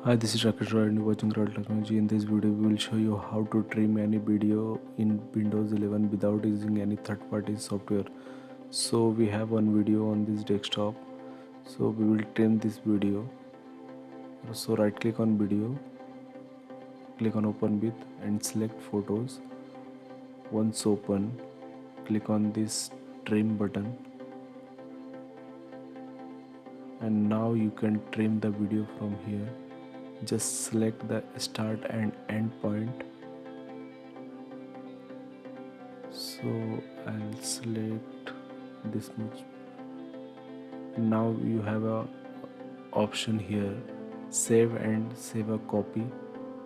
Hi, this is Rakesh Roy and you're watching Royal Technology. In this video, we will show you how to trim any video in Windows 11 without using any third-party software. So we have one video on this desktop. So we will trim this video. So right-click on video, click on Open with, and select Photos. Once open, click on this Trim button, and now you can trim the video from here. Just select the start and end point. So I'll select this much. Now you have a option here, save and save a copy.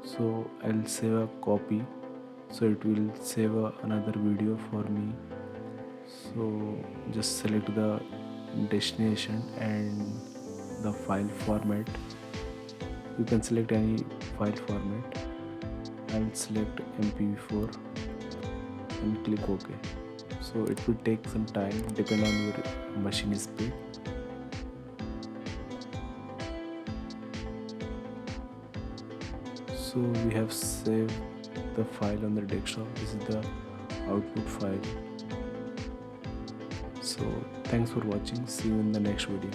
So I'll save a copy, so it will save another video for me. So just select the destination and the file format. You can select any file format. I'll select mp4 and click OK. So it will take some time depending on your machine speed. So we have saved the file on the desktop. This is the output file. So thanks for watching. See you in the next video.